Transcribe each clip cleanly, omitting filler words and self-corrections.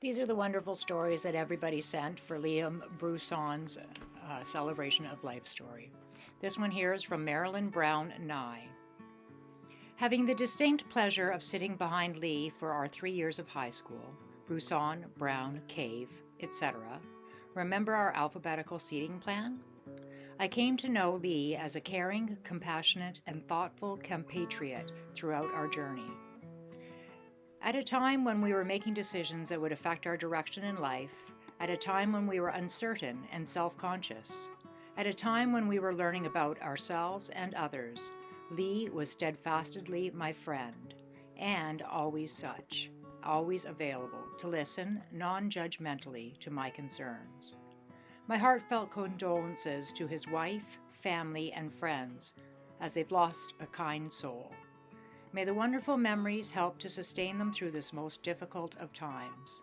These are the wonderful stories that everybody sent for Liam Brousson's celebration of life story. This one here is from Marilyn Brown Nye. Having the distinct pleasure of sitting behind Leigh for our 3 years of high school, Brousson, Brown, Cave, etc., remember our alphabetical seating plan? I came to know Leigh as a caring, compassionate, and thoughtful compatriot throughout our journey. At a time when we were making decisions that would affect our direction in life, at a time when we were uncertain and self-conscious, at a time when we were learning about ourselves and others, Leigh was steadfastly my friend, and always such, always available to listen non-judgmentally to my concerns. My heartfelt condolences to his wife, family, and friends, as they've lost a kind soul. May the wonderful memories help to sustain them through this most difficult of times.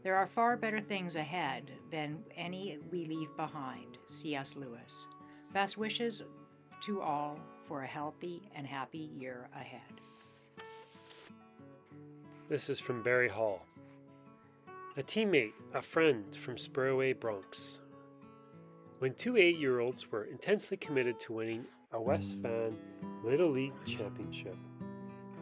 There are far better things ahead than any we leave behind. C.S. Lewis. Best wishes to all for a healthy and happy year ahead. This is from Barry Hall. A teammate, a friend from Spurway, Bronx. When two 8-year-olds were intensely committed to winning a West Van Little League championship,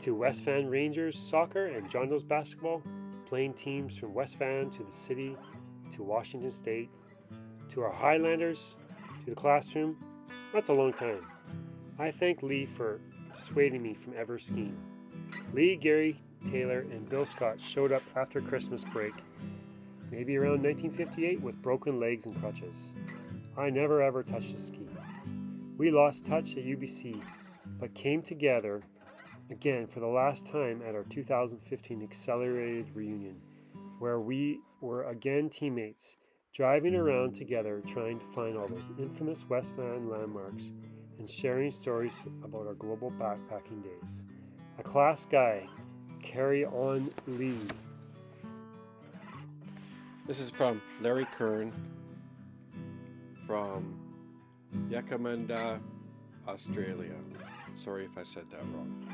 to West Van Rangers soccer and John Doe's basketball, playing teams from West Van to the city, to Washington State, to our Highlanders, to the classroom. That's a long time. I thank Leigh for dissuading me from ever skiing. Leigh, Gary, Taylor, and Bill Scott showed up after Christmas break, maybe around 1958, with broken legs and crutches. I never ever touched a ski. We lost touch at UBC, but came together again for the last time at our 2015 accelerated reunion, where we were again teammates, driving around together trying to find all those infamous West Van landmarks and sharing stories about our global backpacking days. A class guy, carry on Leigh. This is from Larry Kern from Yakamanda, Australia. Sorry if I said that wrong.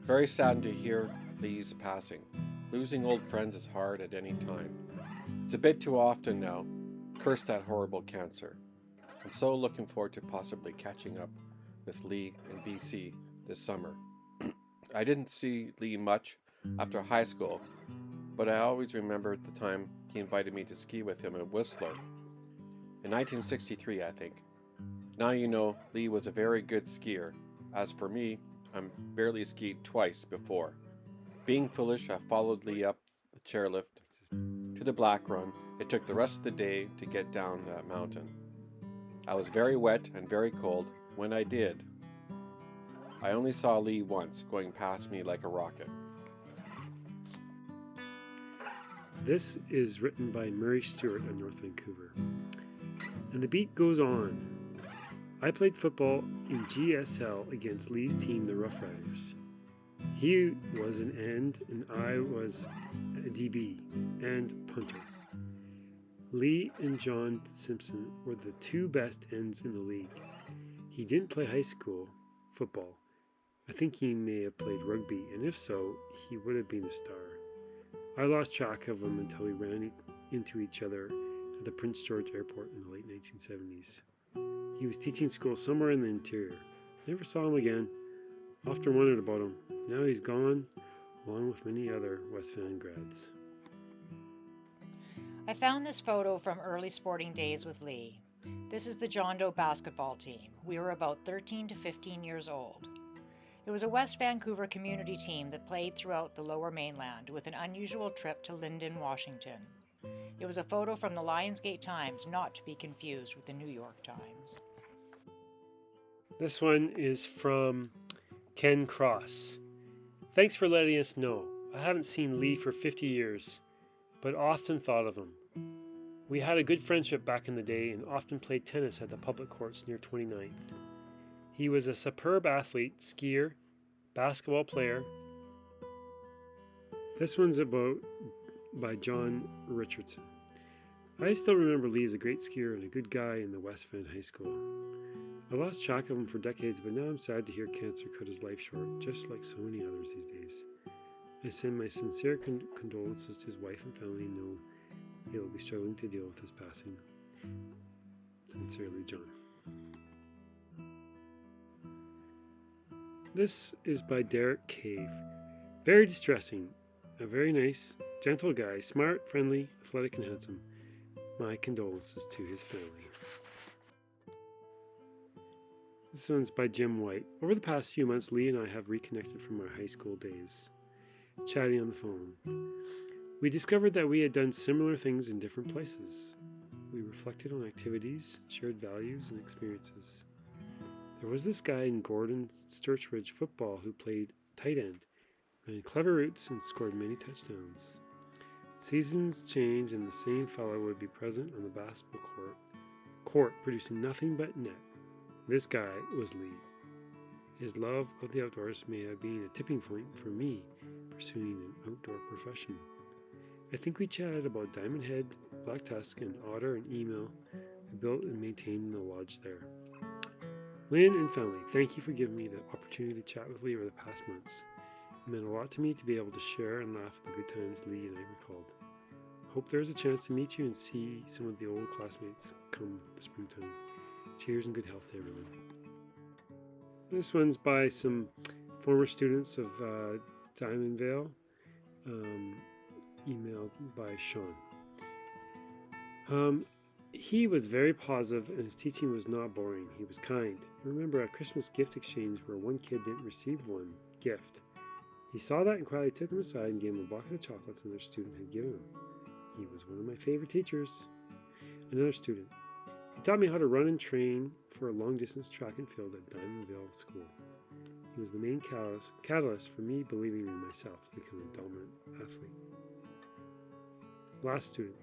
Very saddened to hear Leigh's passing. Losing old friends is hard at any time. It's a bit too often now. Curse that horrible cancer. I'm so looking forward to possibly catching up with Leigh in BC this summer. I didn't see Leigh much after high school, but I always remember the time he invited me to ski with him in Whistler. In 1963, I think. Now you know Leigh was a very good skier. As for me, I'm barely skied twice before. Being foolish, I followed Leigh up the chairlift to the Black Run. It took the rest of the day to get down that mountain. I was very wet and very cold when I did. I only saw Leigh once, going past me like a rocket. This is written by Murray Stewart of North Vancouver. And the beat goes on. I played football in GSL against Leigh's team, the Rough Riders. He was an end and I was a DB and punter. Leigh and John Simpson were the two best ends in the league. He didn't play high school football. I think he may have played rugby, and if so, he would have been a star. I lost track of him until we ran into each other at the Prince George Airport in the late 1970s. He was teaching school somewhere in the interior. Never saw him again. Often wondered about him. Now he's gone, along with many other West Van grads. I found this photo from early sporting days with Leigh. This is the John Doe basketball team. We were about 13 to 15 years old. It was a West Vancouver community team that played throughout the Lower Mainland with an unusual trip to Lyndon, Washington. It was a photo from the Lionsgate Times, not to be confused with the New York Times. This one is from Ken Cross. Thanks for letting us know. I haven't seen Leigh for 50 years, but often thought of him. We had a good friendship back in the day and often played tennis at the public courts near 29th. He was a superb athlete, skier, basketball player. This one's by John Richardson. I still remember Leigh as a great skier and a good guy in the West Van High School. I lost track of him for decades, but now I'm sad to hear cancer cut his life short, just like so many others these days. I send my sincere condolences to his wife and family and know they will be struggling to deal with his passing. Sincerely, John. This is by Derek Cave. Very distressing. A very nice, gentle guy, smart, friendly, athletic, and handsome. My condolences to his family. This one's by Jim White. Over the past few months, Leigh and I have reconnected from our high school days, chatting on the phone. We discovered that we had done similar things in different places. We reflected on activities, shared values, and experiences. There was this guy in Gordon Sturridge football who played tight end, ran clever routes, and scored many touchdowns. Seasons change, and the same fellow would be present on the basketball court producing nothing but net. This guy was Leigh. His love of the outdoors may have been a tipping point for me pursuing an outdoor profession. I think we chatted about diamond head, black tusk, and otter and emu we built and maintained the lodge there. Lynn and family, thank you for giving me the opportunity to chat with Leigh over the past months. It meant a lot to me to be able to share and laugh at the good times Leigh and I recalled. Hope there's a chance to meet you and see some of the old classmates come the springtime. Cheers and good health to everyone. This one's by some former students of Diamond Vale, emailed by Sean. He was very positive and his teaching was not boring. He was kind. I remember a Christmas gift exchange where one kid didn't receive one gift. He saw that and quietly took him aside and gave him a box of chocolates another student had given him. He was one of my favorite teachers. Another student. He taught me how to run and train for a long-distance track and field at Diamondville School. He was the main catalyst for me believing in myself to become a dominant athlete. Last student.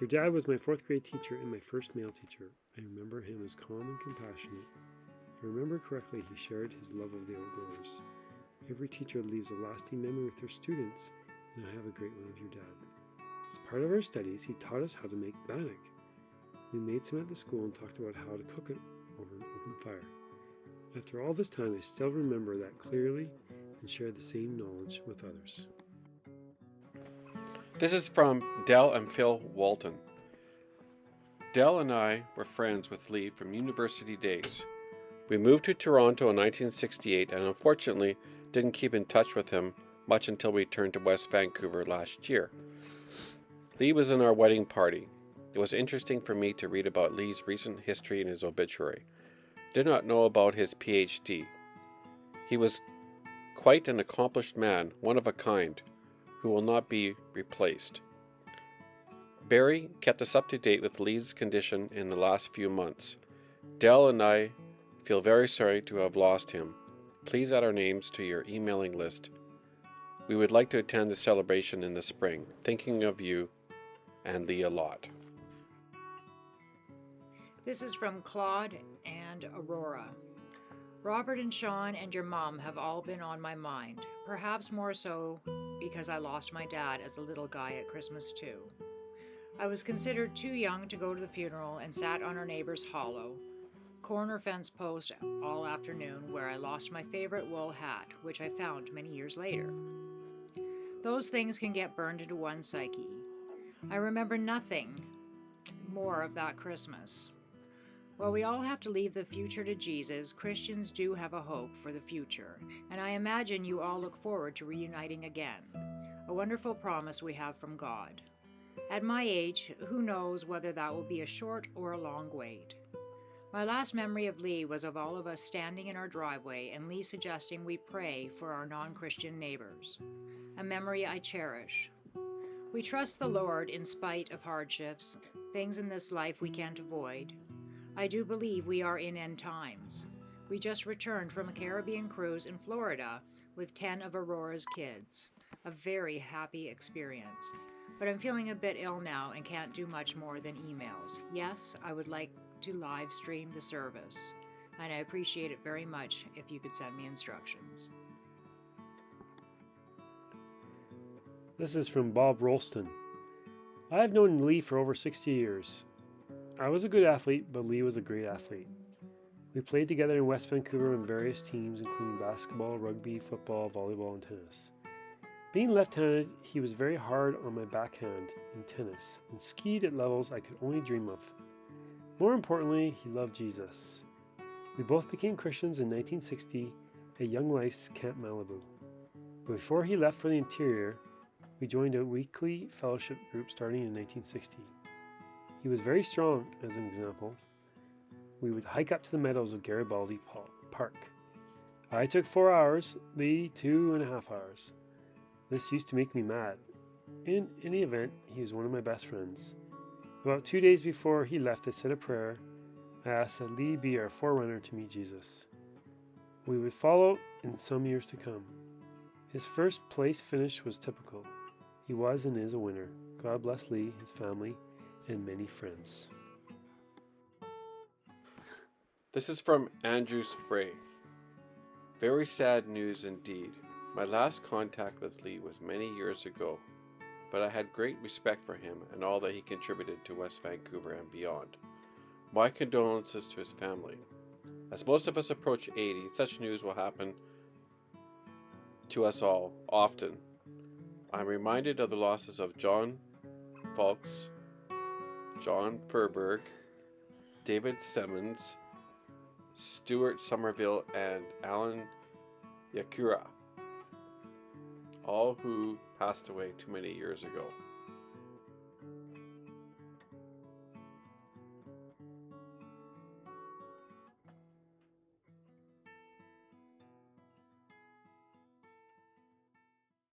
Your dad was my 4th grade teacher and my first male teacher. I remember him as calm and compassionate. If I remember correctly, he shared his love of the outdoors. Every teacher leaves a lasting memory with their students, and I have a great one of your dad. As part of our studies, he taught us how to make bannock. We made some at the school and talked about how to cook it over an open fire. After all this time, I still remember that clearly and share the same knowledge with others. This is from Dell and Phil Walton. Dell and I were friends with Leigh from university days. We moved to Toronto in 1968 and unfortunately didn't keep in touch with him much until we returned to West Vancouver last year. Leigh was in our wedding party. It was interesting for me to read about Leigh's recent history in his obituary. Did not know about his PhD. He was quite an accomplished man, one of a kind, who will not be replaced. Barry kept us up to date with Leigh's condition in the last few months. Dell and I feel very sorry to have lost him. Please add our names to your emailing list. We would like to attend the celebration in the spring. Thinking of you and Leigh a lot. This is from Claude and Aurora. Robert and Sean and your mom have all been on my mind, perhaps more so because I lost my dad as a little guy at Christmas too. I was considered too young to go to the funeral and sat on our neighbor's hollow, corner fence post all afternoon where I lost my favorite wool hat, which I found many years later. Those things can get burned into one's psyche. I remember nothing more of that Christmas. While we all have to leave the future to Jesus, Christians do have a hope for the future, and I imagine you all look forward to reuniting again, a wonderful promise we have from God. At my age, who knows whether that will be a short or a long wait. My last memory of Leigh was of all of us standing in our driveway and Leigh suggesting we pray for our non-Christian neighbors, a memory I cherish. We trust the Lord in spite of hardships, things in this life we can't avoid. I do believe we are in end times. We just returned from a Caribbean cruise in Florida with 10 of Aurora's kids. A very happy experience. But I'm feeling a bit ill now and can't do much more than emails. Yes, I would like to live stream the service, and I appreciate it very much if you could send me instructions. This is from Bob Rolston. I have known Leigh for over 60 years. I was a good athlete, but Leigh was a great athlete. We played together in West Vancouver on various teams, including basketball, rugby, football, volleyball, and tennis. Being left-handed, he was very hard on my backhand in tennis and skied at levels I could only dream of. More importantly, he loved Jesus. We both became Christians in 1960 at Young Life's Camp Malibu. But before he left for the interior, we joined a weekly fellowship group starting in 1960. He was very strong, as an example. We would hike up to the meadows of Garibaldi Park. I took 4 hours, Leigh 2.5 hours. This used to make me mad. In any event, he was one of my best friends. About 2 days before he left, I said a prayer. I asked that Leigh be our forerunner to meet Jesus. We would follow in some years to come. His first place finish was typical. He was and is a winner. God bless Leigh, his family, and many friends. This is from Andrew Spray. Very sad news indeed. My last contact with Leigh was many years ago, but I had great respect for him and all that he contributed to West Vancouver and beyond. My condolences to his family. As most of us approach 80, such news will happen to us all often. I'm reminded of the losses of John Fulks, John Furberg, David Simmons, Stuart Somerville, and Alan Yakura, all who passed away too many years ago.